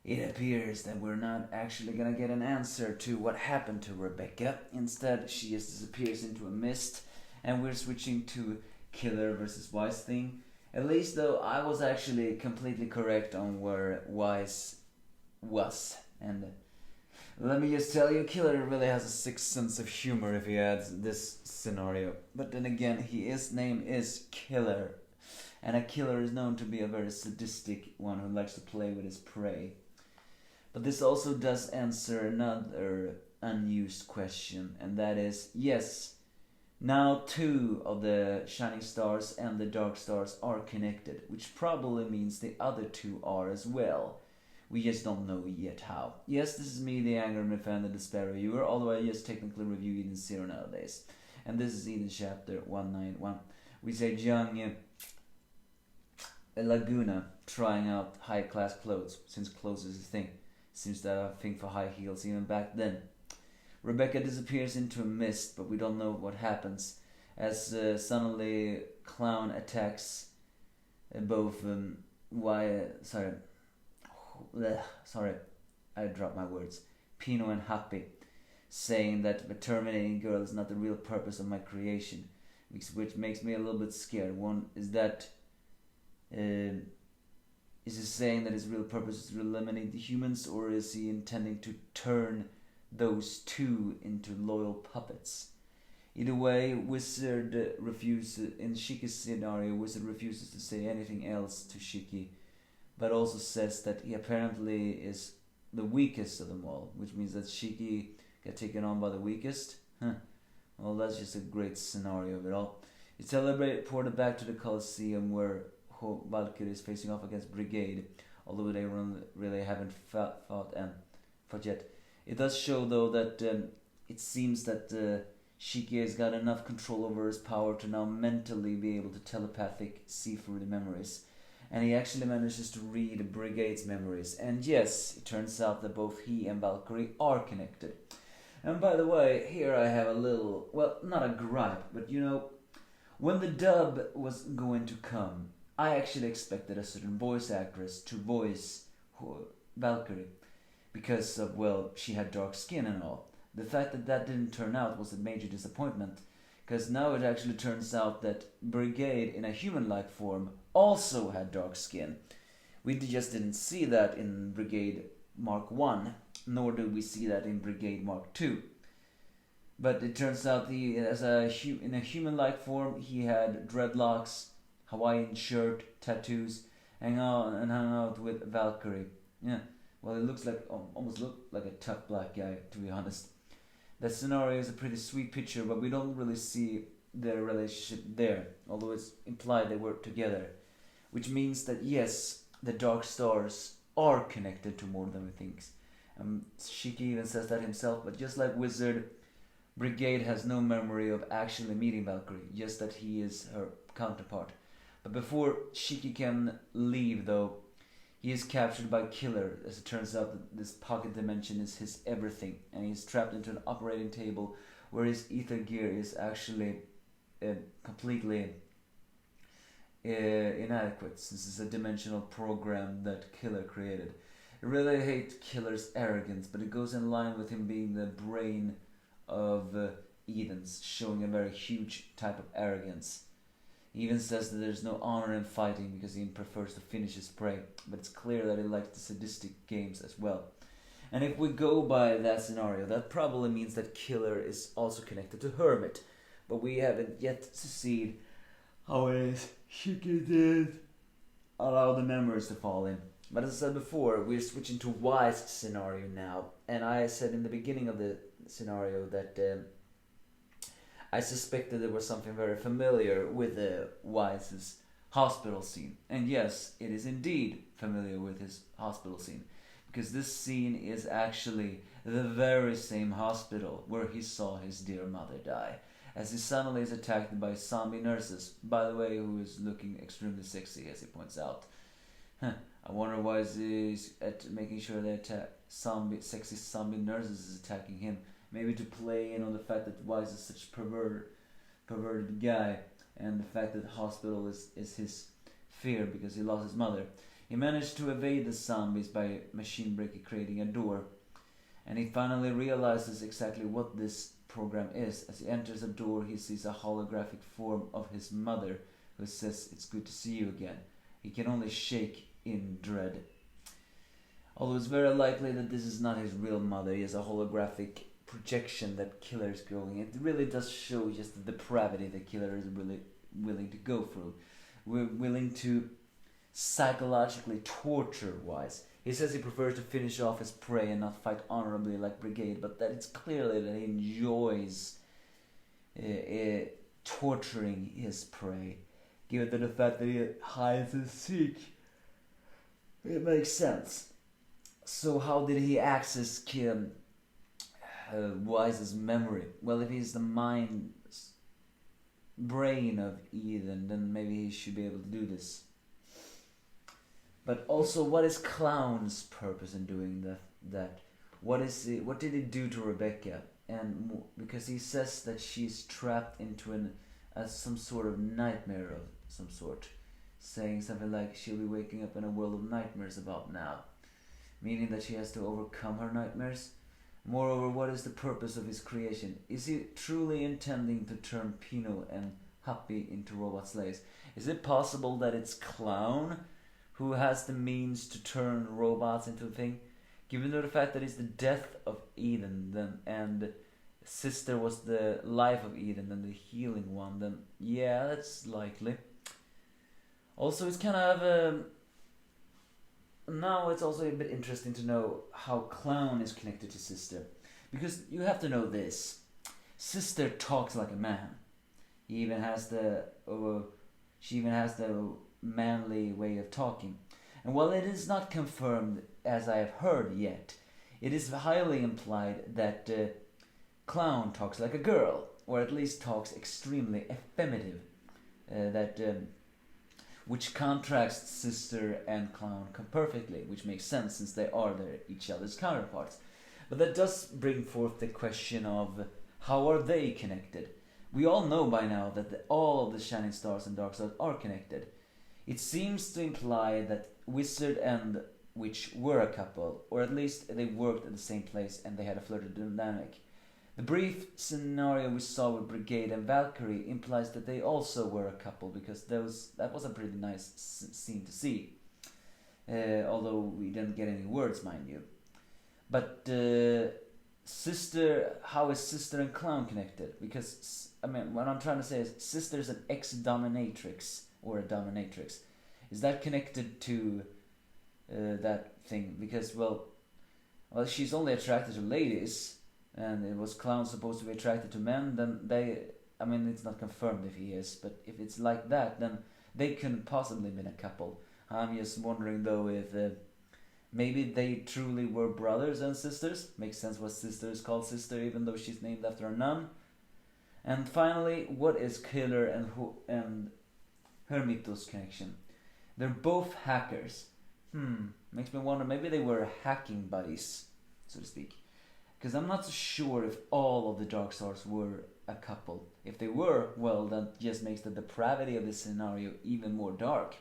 It appears that we're not actually gonna get an answer to what happened to Rebecca. Instead, she just disappears into a mist, and we're switching to killer versus wise thing. At least, though, I was actually completely correct on where wise was. And let me just tell you, Killer really has a sixth sense of humor if he adds this scenario. But then again, his name is Killer, and a killer is known to be a very sadistic one who likes to play with his prey. But this also does answer another unused question, and that is yes, now two of the shining stars and the dark stars are connected, which probably means the other two are as well. We just don't know yet how. Yes, this is me, the Anger and Fan, the Despair reviewer, although I just technically review Eden Zero nowadays. And this is Eden chapter 191. We say young Laguna trying out high class clothes, since clothes is a thing. Seems to have a thing for high heels even back then. Rebecca disappears into a mist, but we don't know what happens. As suddenly Clown attacks both sorry, I dropped my words. Pino and Happy, saying that the terminating girl is not the real purpose of my creation, which makes me a little bit scared. One is that is he saying that his real purpose is to eliminate the humans, or is he intending to turn those two into loyal puppets? Either way, Wizard refuses. In Shiki's scenario, Wizard refuses to say anything else to Shiki, but also says that he apparently is the weakest of them all, which means that Shiki got taken on by the weakest. Well, that's just a great scenario of it all. It's teleported back to the Colosseum where Valkyrie is facing off against Brigade, although they really haven't fought yet. It does show, though, that it seems that Shiki has got enough control over his power to now mentally be able to telepathic see through the memories. And he actually manages to read Brigade's memories. And yes, it turns out that both he and Valkyrie are connected. And by the way, here I have a little, well, not a gripe, but when the dub was going to come, I actually expected a certain voice actress to voice Valkyrie because of, well, she had dark skin and all. The fact that that didn't turn out was a major disappointment, because now it actually turns out that Brigade in a human-like form also had dark skin. We just didn't see that in Brigade Mark 1, nor did we see that in Brigade Mark 2. But it turns out in a human-like form, he had dreadlocks, Hawaiian shirt, tattoos, hung out with Valkyrie. Yeah, well, it almost looked like a tough black guy, to be honest. That scenario is a pretty sweet picture, but we don't really see their relationship there, although it's implied they work together. Which means that yes, the Dark Stars are connected to more than we think. Shiki even says that himself, but just like Wizard, Brigade has no memory of actually meeting Valkyrie, just that he is her counterpart. But before Shiki can leave, though, he is captured by Killer, as it turns out that this pocket dimension is his everything, and he is trapped into an operating table where his ether gear is actually completely inadequate, since it's a dimensional program that Killer created. I really hate Killer's arrogance, but it goes in line with him being the brain of Eden's, showing a very huge type of arrogance. He even says that there's no honor in fighting because he prefers to finish his prey, but it's clear that he likes the sadistic games as well. And if we go by that scenario, that probably means that Killer is also connected to Hermit, but we haven't yet to see how it is Shiki did allow the memories to fall in. But as I said before, we're switching to Wise scenario now, and I said in the beginning of the scenario that I suspected there was something very familiar with Wise's hospital scene. And yes, it is indeed familiar with his hospital scene, because this scene is actually the very same hospital where he saw his dear mother die, as he suddenly is attacked by zombie nurses, by the way, who is looking extremely sexy, as he points out. I wonder why he's at making sure that sexy zombie nurses is attacking him. Maybe to play in on the fact that Wise is such a perverted guy, and the fact that the hospital is his fear because he lost his mother. He managed to evade the zombies by machine breaking, creating a door, and he finally realizes exactly what this program is. As he enters a door, he sees a holographic form of his mother, who says, "It's good to see you again." He can only shake in dread. Although it's very likely that this is not his real mother, he has a holographic projection that Killer is growing. It really does show just the depravity that Killer is really willing to go through. We're willing to psychologically torture wise. He says he prefers to finish off his prey and not fight honorably like Brigade, but that it's clearly that he enjoys torturing his prey. Given the fact that he hides and seek, it makes sense. So how did he access Wise's memory? Well, if he's the brain of Eden, then maybe he should be able to do this. But also, what is Clown's purpose in doing that? What did he do to Rebecca? And because he says that she's trapped into some sort of nightmare of some sort, saying something like she'll be waking up in a world of nightmares about now, meaning that she has to overcome her nightmares. Moreover, what is the purpose of his creation? Is he truly intending to turn Pino and Happy into robot slaves? Is it possible that it's Clown who has the means to turn robots into a thing? Given the fact that it's the death of Eden, then, and Sister was the life of Eden and the healing one, then yeah, that's likely. Also, it's kind of now it's also a bit interesting to know how Clown is connected to Sister, because you have to know this: Sister talks like a man. She even has the manly way of talking. And while it is not confirmed, as I have heard yet, it is highly implied that Clown talks like a girl, or at least talks extremely effeminative. Which contrasts Sister and Clown perfectly, which makes sense since they are each other's counterparts. But that does bring forth the question of how are they connected? We all know by now that all of the Shining Stars and Dark Stars are connected. It seems to imply that Wizard and Witch were a couple, or at least they worked at the same place and they had a flirty dynamic. The brief scenario we saw with Brigade and Valkyrie implies that they also were a couple, because that was a pretty nice scene to see. Although we didn't get any words, mind you. But Sister, how is Sister and Clown connected? Because, I mean, what I'm trying to say is Sister is an ex-dominatrix, or a dominatrix. Is that connected to that thing? Because, well, she's only attracted to ladies, and it was Clown supposed to be attracted to men, then it's not confirmed if he is, but if it's like that, then they couldn't possibly have been a couple. I'm just wondering though if maybe they truly were brothers and sisters. Makes sense what Sister is called Sister, even though she's named after a nun. And finally, what is Killer and Hermito's connection? They're both hackers. Makes me wonder, maybe they were hacking buddies, so to speak. Because I'm not so sure if all of the Dark Stars were a couple. If they were, well, that just makes the depravity of this scenario even more dark.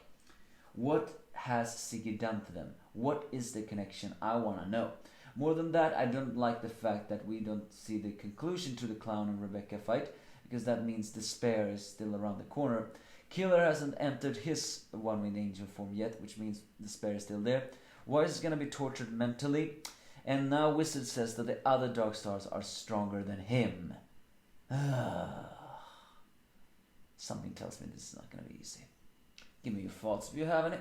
What has Siggy done to them? What is the connection? I want to know. More than that, I don't like the fact that we don't see the conclusion to the Clown and Rebecca fight, because that means despair is still around the corner. Killer hasn't entered his one-winged angel form yet, which means despair is still there. Wise is going to be tortured mentally. And now Wizard says that the other Dark Stars are stronger than him. Something tells me this is not going to be easy. Give me your thoughts if you have any.